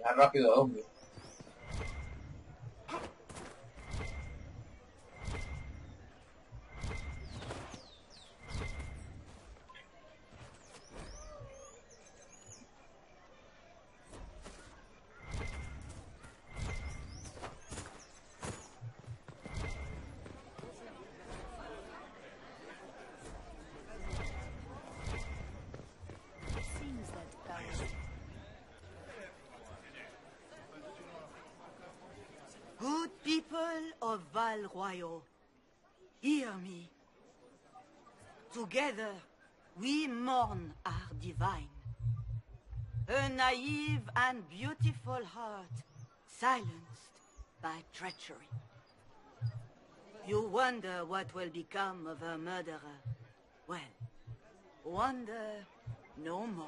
Más rápido, hombre. Good people of Val Royal, hear me. Together, we mourn our divine. A naive and beautiful heart, silenced by treachery. You wonder what will become of her murderer. Well, wonder no more.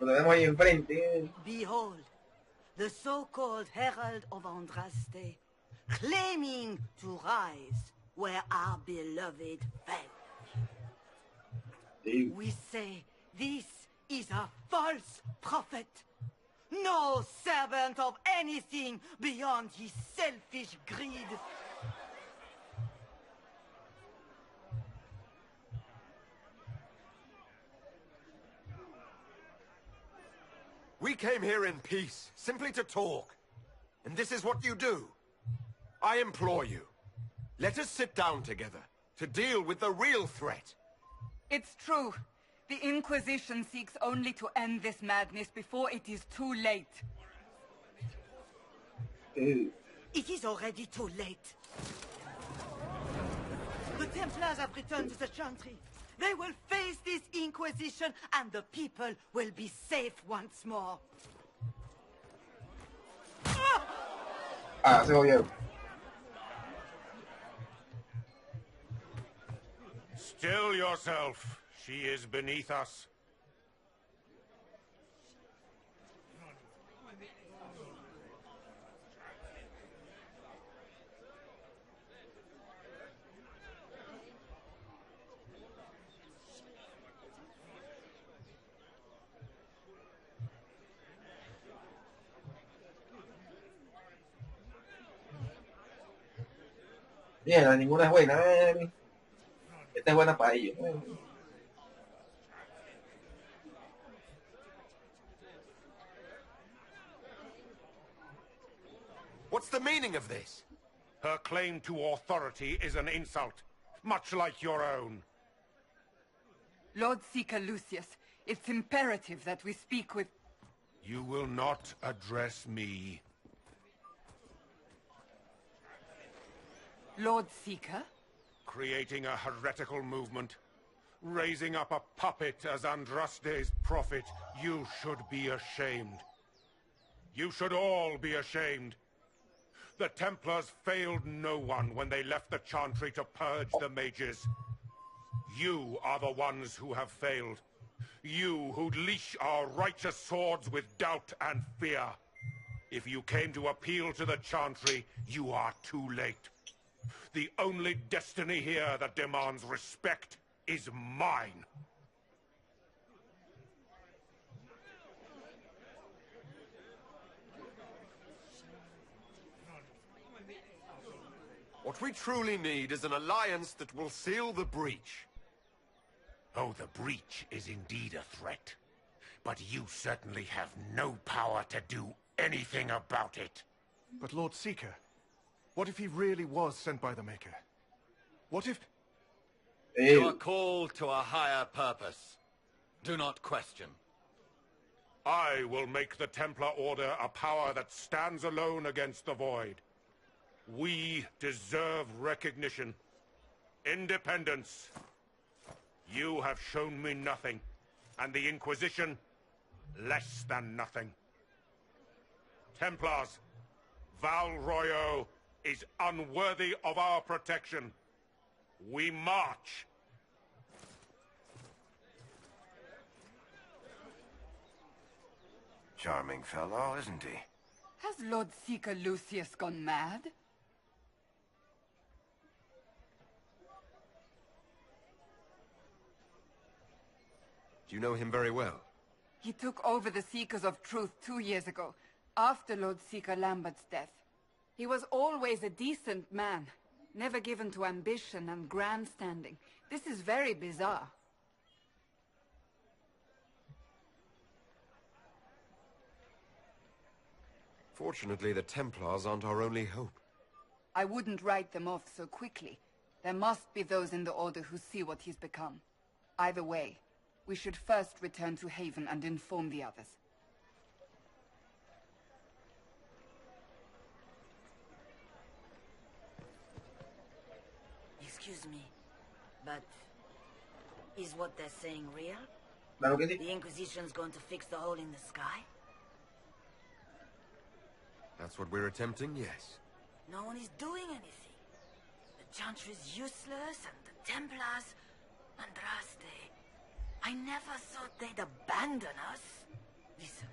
Lo tenemos ahí enfrente. Behold, the so-called Herald of Andraste, claiming to rise where our beloved fell. Sí. We say this is a false prophet. No servant of anything beyond his selfish greed. We came here in peace, simply to talk. And this is what you do. I implore you, let us sit down together to deal with the real threat. It's true. The Inquisition seeks only to end this madness before it is too late. It is already too late. The Templars have returned to the Chantry. They will face this Inquisition, and the people will be safe once more. Ah, se jodieron. Still yourself. She is beneath us. Bien, ninguna es buena. Esta es buena para ellos. What's the meaning of this? Her claim to authority is an insult, much like your own. Lord Seeker Lucius, it's imperative that we speak with... You will not address me. Lord Seeker? Creating a heretical movement, raising up a puppet as Andraste's prophet, you should be ashamed. You should all be ashamed. The Templars failed no one when they left the Chantry to purge the mages. You are the ones who have failed. You who'd leash our righteous swords with doubt and fear. If you came to appeal to the Chantry, you are too late. The only destiny here that demands respect is mine. What we truly need is an alliance that will seal the breach. Oh, the breach is indeed a threat. But you certainly have no power to do anything about it. But Lord Seeker, what if he really was sent by the Maker? What if... You are called to a higher purpose. Do not question. I will make the Templar Order a power that stands alone against the Void. We deserve recognition. Independence. You have shown me nothing, and the Inquisition, less than nothing. Templars, Val Royal is unworthy of our protection. We march. Charming fellow, isn't he? Has Lord Seeker Lucius gone mad? Do you know him very well? He took over the Seekers of Truth 2 years ago. After Lord Seeker Lambert's death, he was always a decent man, never given to ambition and grandstanding. This is very bizarre. Fortunately, the Templars aren't our only hope. I wouldn't write them off so quickly. There must be those in the Order who see what he's become. Either way, we should first return to Haven and inform the others. Excuse me, but is what they're saying real? Claro que sí. The Inquisition's going to fix the hole in the sky? That's what we're attempting, yes. No one is doing anything. The Chantry is useless, and the Templars... Andraste. I never thought they'd abandon us. Listen,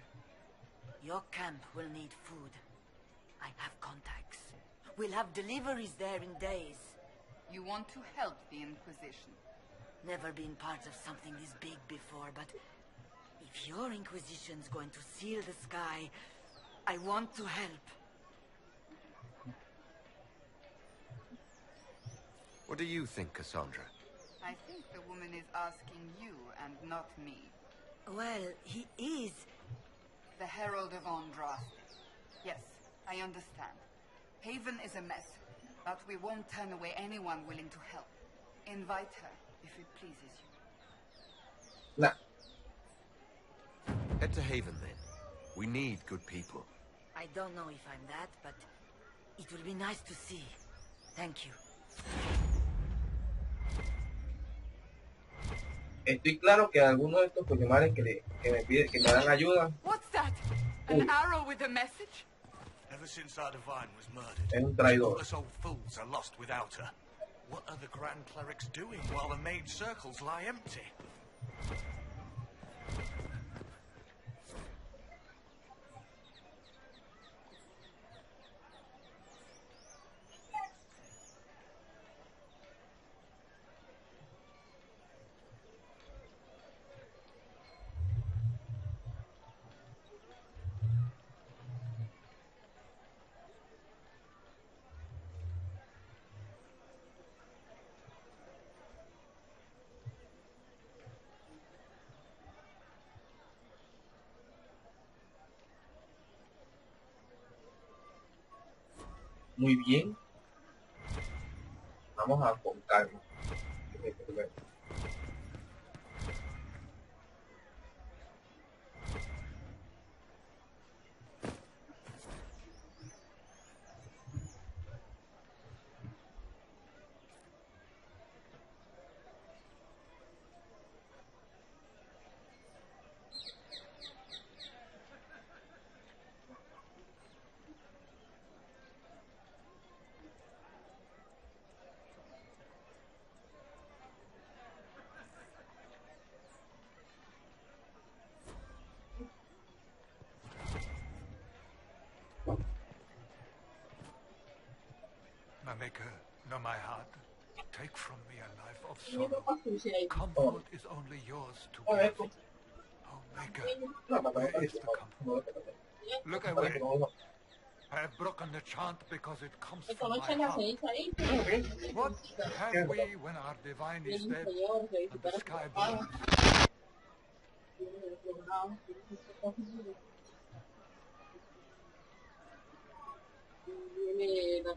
your camp will need food. I have contacts. We'll have deliveries there in days. You want to help the Inquisition? Never been part of something this big before, but if your Inquisition's going to seal the sky, I want to help. What do you think, Cassandra? I think the woman is asking you and not me. Well, he is. The Herald of Andraste. Yes, I understand. Haven is a mess, but we won't turn away anyone willing to help. Invite her, if it pleases you. Nah. Head to Haven, then. We need good people. I don't know if I'm that, but it will be nice to see. Thank you. Estoy claro que algunos de estos coñomares que me dan ayuda. What's that? An arrow with a message? Ever since our divine was murdered, Es un traidor. us old fools are lost without her. What are the Grand Clerics doing while the main circles lie empty? Muy bien. Vamos a con calma. My maker, know my heart. Take from me a life of sorrow. Comfort is only yours to give. Oh, maker, where is the comfort? Look away. I have broken the chant because it comes from my heart. What have we when our divine is dead and the sky burns?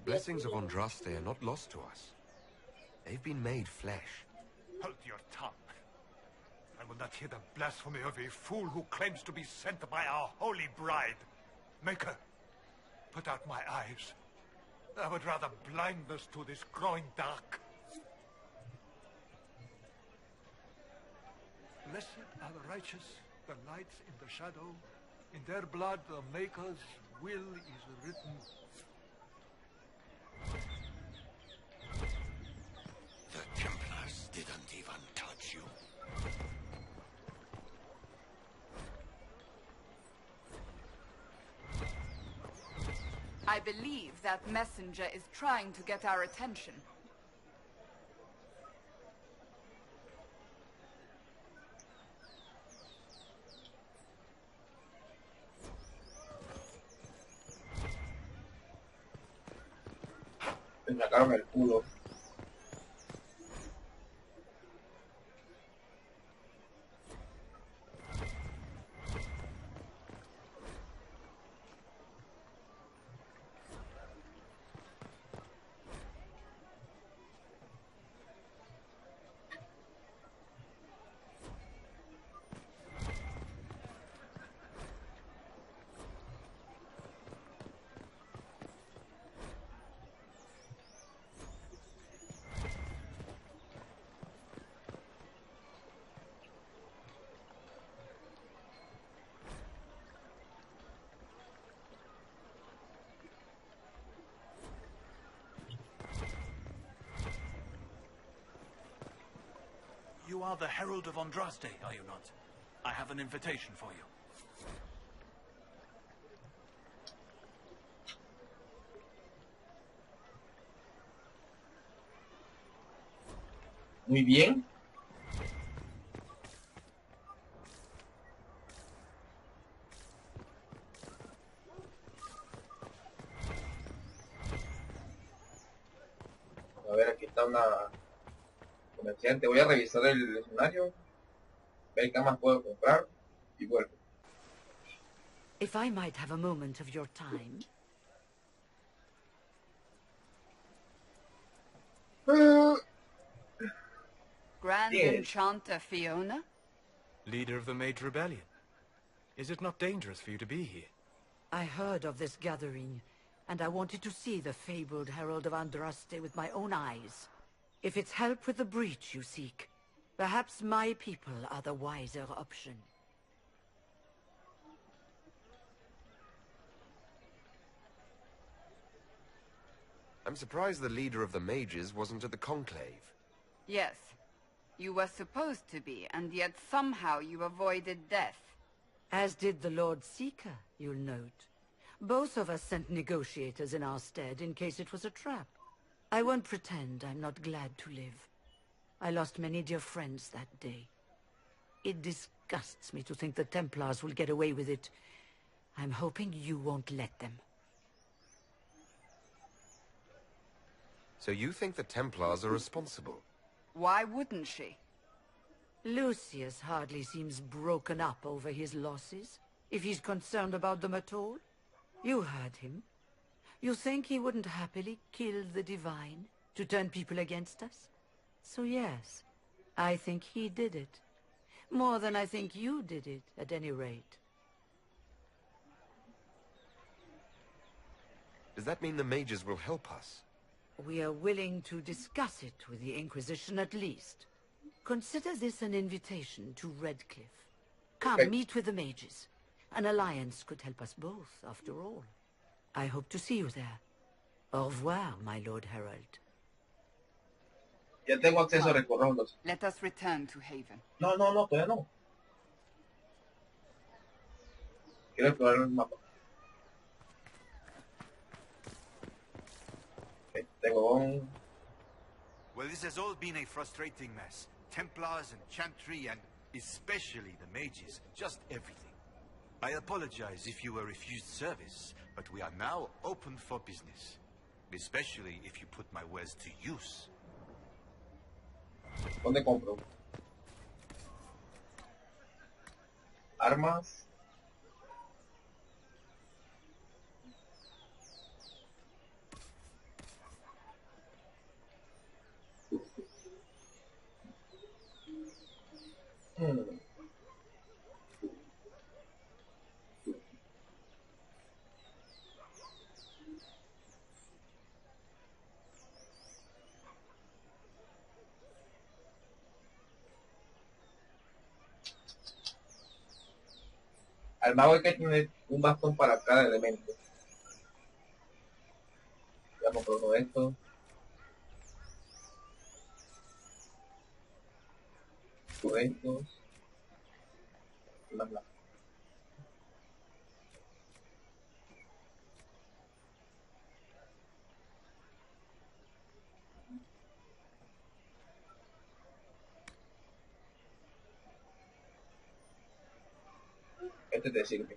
Blessings of Andraste are not lost to us. They've been made flesh. Hold your tongue. I will not hear the blasphemy of a fool who claims to be sent by our holy bride. Maker, put out my eyes. I would rather blindness to this growing dark. Blessed are the righteous, the lights in the shadow. In their blood the Maker's will is written. The Templars didn't even touch you. I believe that messenger is trying to get our attention. Me sacaron el culo. You are the Herald of Andraste, are you not? I have an invitation for you. Muy bien. A ver, aquí está una comerciante. Voy a revisar el escenario, ver qué más puedo comprar y vuelvo. If I might have a moment of your time. Grand Yes. Enchanter Fiona? Leader of the Mage Rebellion. Is it not dangerous for you to be here? I heard of this gathering, and I wanted to see the fabled Herald of Andraste with my own eyes. If it's help with the breach you seek, perhaps my people are the wiser option. I'm surprised the leader of the mages wasn't at the conclave. Yes. You were supposed to be, and yet somehow you avoided death. As did the Lord Seeker, you'll note. Both of us sent negotiators in our stead in case it was a trap. I won't pretend I'm not glad to live. I lost many dear friends that day. It disgusts me to think the Templars will get away with it. I'm hoping you won't let them. So you think the Templars are responsible? Why wouldn't she? Lucius hardly seems broken up over his losses, if he's concerned about them at all. You heard him. You think he wouldn't happily kill the Divine to turn people against us? So yes, I think he did it. More than I think you did it, at any rate. Does that mean the mages will help us? We are willing to discuss it with the Inquisition at least. Consider this an invitation to Redcliffe. Come, meet with the mages. An alliance could help us both, after all. I hope to see you there. Au revoir, my Lord Herald. Ya tengo acceso a recorrerlos. Let us return to Haven. No, todavía no. Quiero explorar el mapa. Okay, tengo un... Well, this has all been a frustrating mess. Templars and Chantry and especially the mages. Just everything. I apologize if you were refused service, but we are now open for business. Especially if you put my wares to use. ¿Dónde compro? Armas. Al mago hay que tener un bastón para cada elemento. Ya compro uno de estos. Uno de estos. Bla, bla. Este te sirve.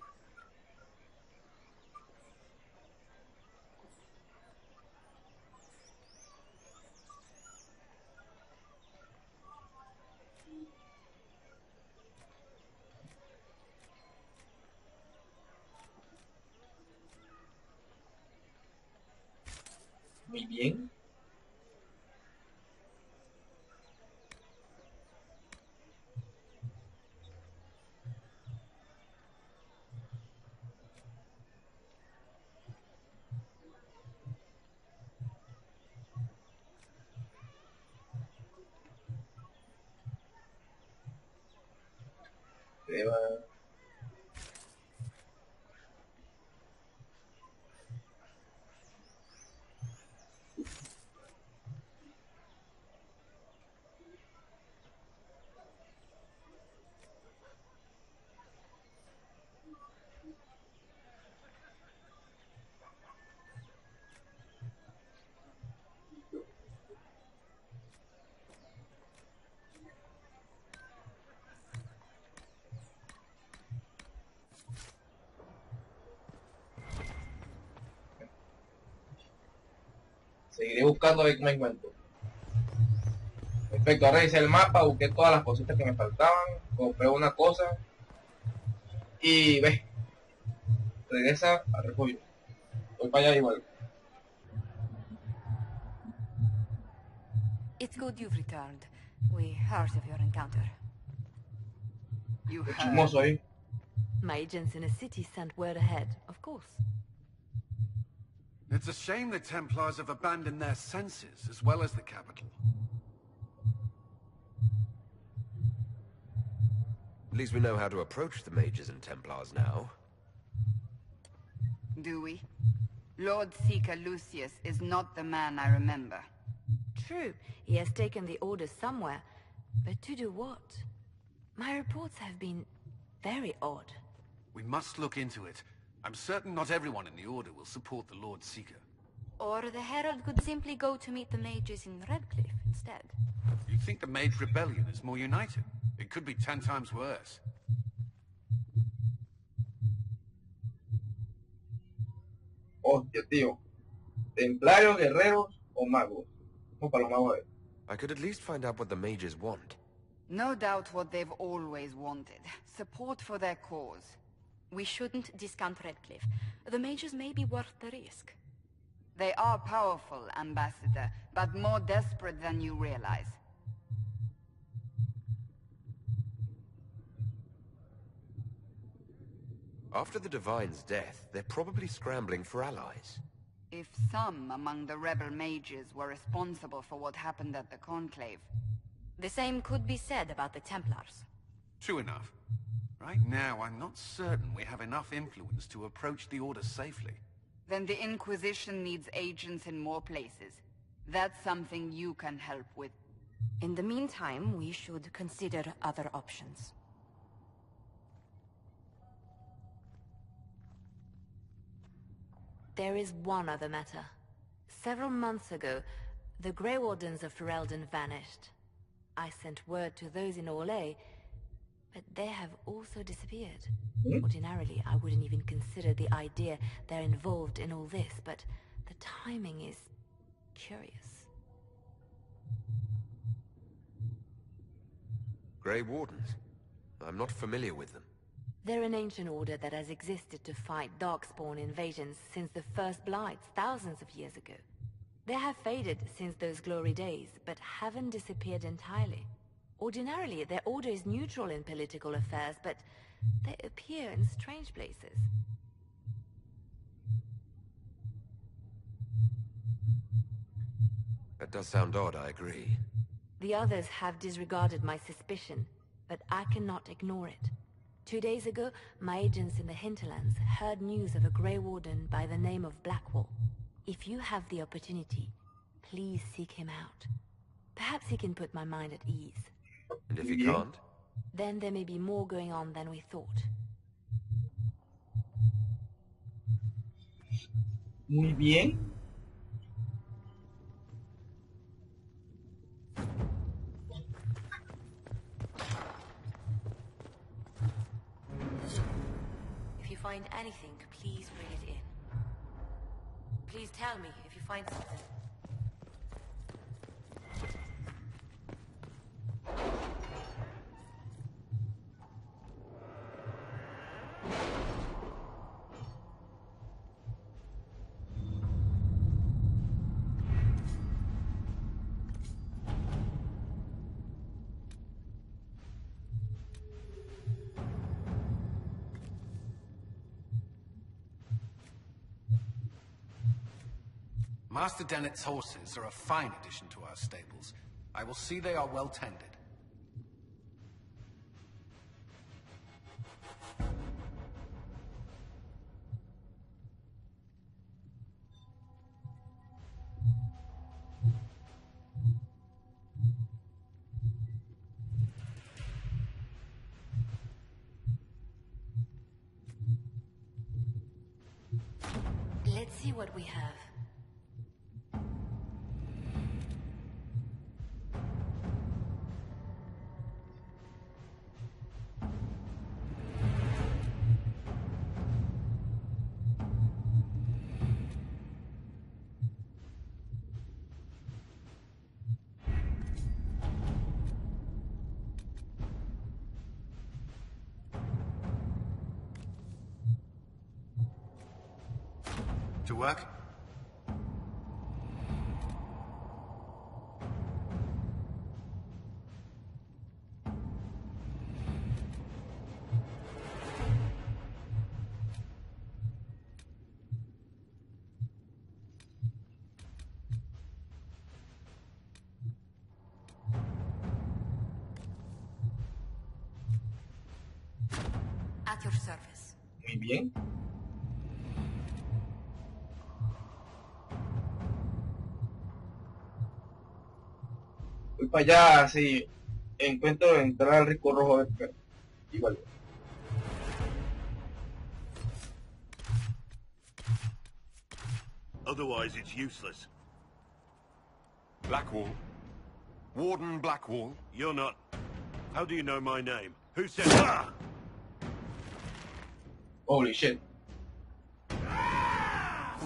Muy bien. Seguiré buscando a ver qué me encuentro. Perfecto, ahora hice el mapa, busqué todas las cositas que me faltaban, compré una cosa y ve, regresa al refugio. Voy para allá igual. It's good you've returned. We heard of your encounter. You Qué heard? chismoso ahí. My agents in a city sent word ahead, of course. It's a shame the Templars have abandoned their senses, as well as the capital. At least we know how to approach the mages and Templars now. Do we? Lord Seeker Lucius is not the man I remember. True, he has taken the orders somewhere, but to do what? My reports have been very odd. We must look into it. I'm certain not everyone in the Order will support the Lord Seeker. Or the Herald could simply go to meet the mages in Redcliffe instead. You think the Mage Rebellion is more united? It could be 10 times worse. Hostia, tío. ¿Templarios, guerreros o magos? Vamos para los magos a ver. I could at least find out what the mages want. No doubt what they've always wanted. Support for their cause. We shouldn't discount Redcliffe. The mages may be worth the risk. They are powerful, Ambassador, but more desperate than you realize. After the Divine's death, they're probably scrambling for allies. If some among the rebel mages were responsible for what happened at the Conclave. The same could be said about the Templars. True enough. Right now, I'm not certain we have enough influence to approach the Order safely. Then the Inquisition needs agents in more places. That's something you can help with. In the meantime, we should consider other options. There is one other matter. Several months ago, the Grey Wardens of Ferelden vanished. I sent word to those in Orlais, but they have also disappeared. Ordinarily, I wouldn't even consider the idea they're involved in all this, but the timing is curious. Grey Wardens? I'm not familiar with them. They're an ancient order that has existed to fight Darkspawn invasions since the First Blights thousands of years ago. They have faded since those glory days, but haven't disappeared entirely. Ordinarily, their order is neutral in political affairs, but they appear in strange places. That does sound odd, I agree. The others have disregarded my suspicion, but I cannot ignore it. 2 days ago, my agents in the hinterlands heard news of a Grey Warden by the name of Blackwall. If you have the opportunity, please seek him out. Perhaps he can put my mind at ease. And if he can't? Then there may be more going on than we thought. Muy bien. If you find anything, please bring it in. Please tell me if you find something. Master Dennett's horses are a fine addition to our stables. I will see they are well tended. Let's see what we have. To work? At your service. Muy bien. Voy para allá, si encuentro entrar al rico rojo de igual. Otherwise, it's useless. Blackwall. Warden Blackwall. You're not. How do you know my name? Who said ah? Holy shit.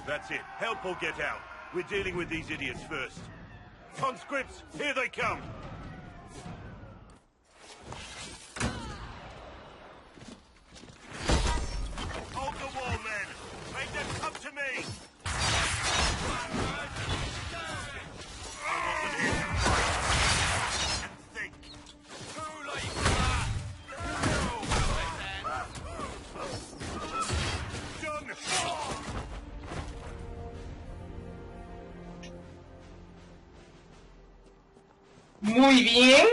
That's it. Help or get out. We're dealing with these idiots first. Conscripts, here they come! Hold the wall, men! Make them come to me! I wasn't here to fight and think. Too late for that! Done! Muy bien.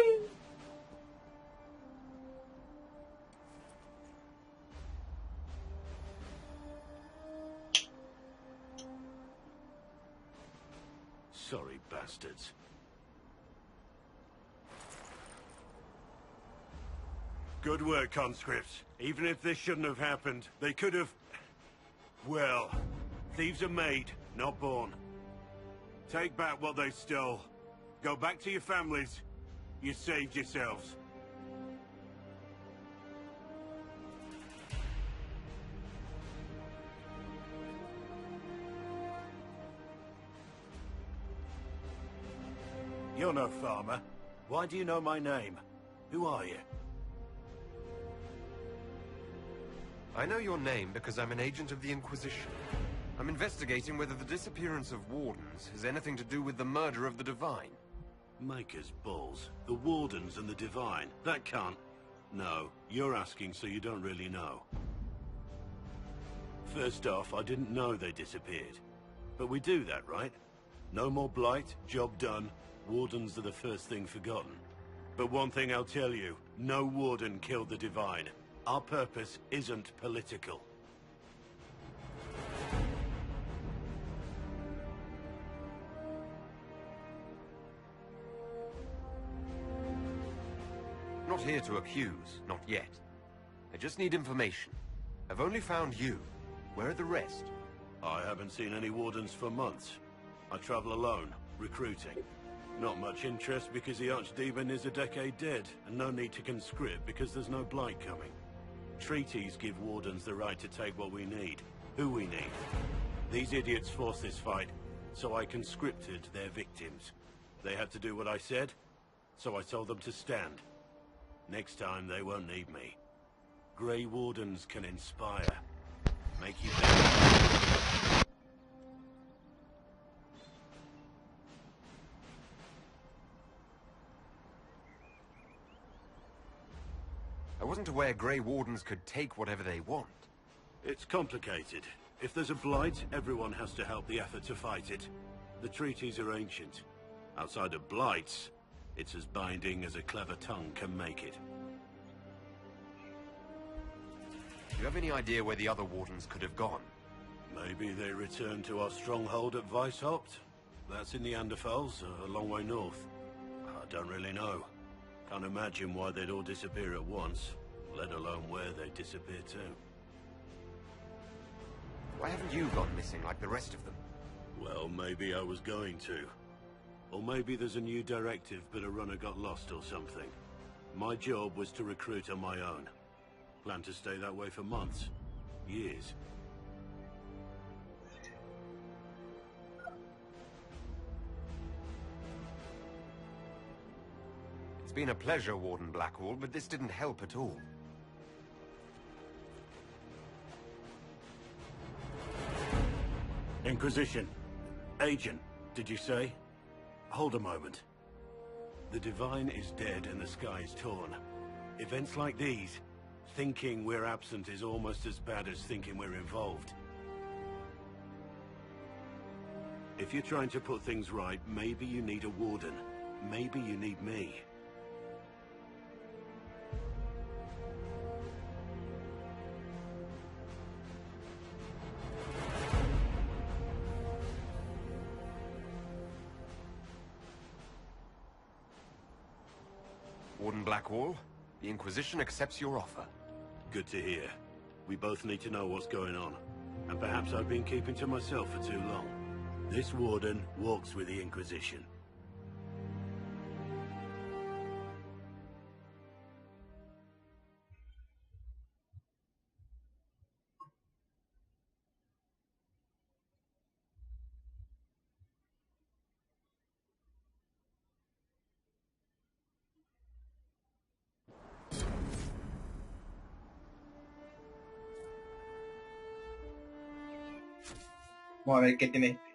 Sorry, bastards. Good work, conscripts. Even if this shouldn't have happened, they could have... Well, thieves are made, not born. Take back what they stole. Go back to your families. You saved yourselves. You're no farmer. Why do you know my name? Who are you? I know your name because I'm an agent of the Inquisition. I'm investigating whether the disappearance of wardens has anything to do with the murder of the Divine. Maker's balls. The Wardens and the Divine. That can't... No, you're asking so you don't really know. First off, I didn't know they disappeared. But we do that, right? No more blight, job done. Wardens are the first thing forgotten. But one thing I'll tell you, no Warden killed the Divine. Our purpose isn't political. Not here to accuse, not yet. I just need information. I've only found you. Where are the rest? I haven't seen any Wardens for months. I travel alone, recruiting. Not much interest because the Archdemon is a decade dead, and no need to conscript because there's no blight coming. Treaties give Wardens the right to take what we need, who we need. These idiots forced this fight, so I conscripted their victims. They had to do what I said, so I told them to stand. Next time, they won't need me. Grey Wardens can inspire. Make you better. I wasn't aware Grey Wardens could take whatever they want. It's complicated. If there's a blight, everyone has to help the effort to fight it. The treaties are ancient. Outside of blights, it's as binding as a clever tongue can make it. Do you have any idea where the other wardens could have gone? Maybe they returned to our stronghold at Weishaupt? That's in the Anderfels, a long way north. I don't really know. Can't imagine why they'd all disappear at once, let alone where they'd disappear to. Why haven't you gone missing like the rest of them? Well, maybe I was going to. Or maybe there's a new directive, but a runner got lost or something. My job was to recruit on my own. Plan to stay that way for months. Years. It's been a pleasure, Warden Blackwall, but this didn't help at all. Inquisition. Agent, did you say? Hold a moment. The Divine is dead and the sky is torn. Events like these, thinking we're absent is almost as bad as thinking we're involved. If you're trying to put things right, maybe you need a warden. Maybe you need me. Warden Blackwall, the Inquisition accepts your offer. Good to hear. We both need to know what's going on. And perhaps I've been keeping to myself for too long. This warden walks with the Inquisition. Vamos a ver qué tiene este.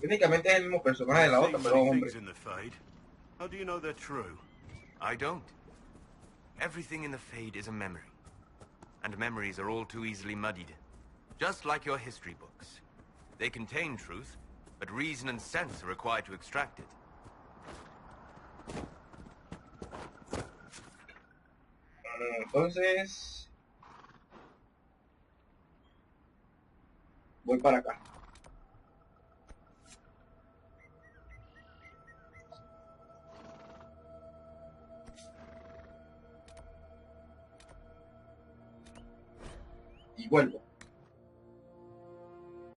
Técnicamente es el mismo personaje de la otra, pero hombre. How do you know they're true? I don't. Everything in the Fade is a memory. And memories are all too easily muddied. Just like your history books. They contain truth, but reason and sense are required to extract it. Entonces... Voy para acá. Y vuelvo.